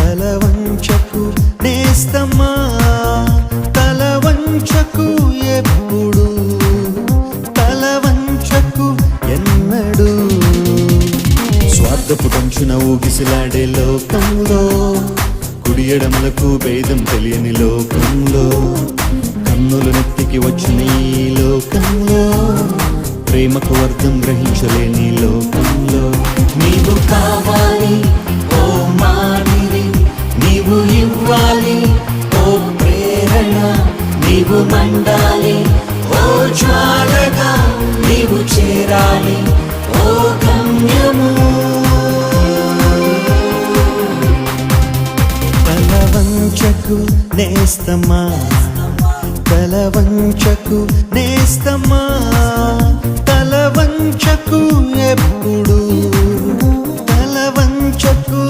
తల వంచకు నేస్తమా, తల వంచకు ఎప్పుడు, తల వంచకు ఎన్నడు. స్వార్థపు కంచున ఊగిసిలాడే లోకంలో, కుడి ఎడమలకు భేదం తెలియని లోకంలో, కన్నులు నెత్తికి వచ్చిన ఈ లోకంలో, ప్రేమకు అర్థం గ్రహించలేని లోకంలో. నీవు కావాలి ఓ మానివి, నీవు ఇవ్వాలి ఓ ప్రేరణ, నీవు మండాలి ఓ జ్వాలగా, నీవు చేరాలి ఓ గమ్యము. తల వంచకు నేస్తమా, తల వంచకు నేస్తమా, తల వంచకు ఎప్పుడు, తల వంచకు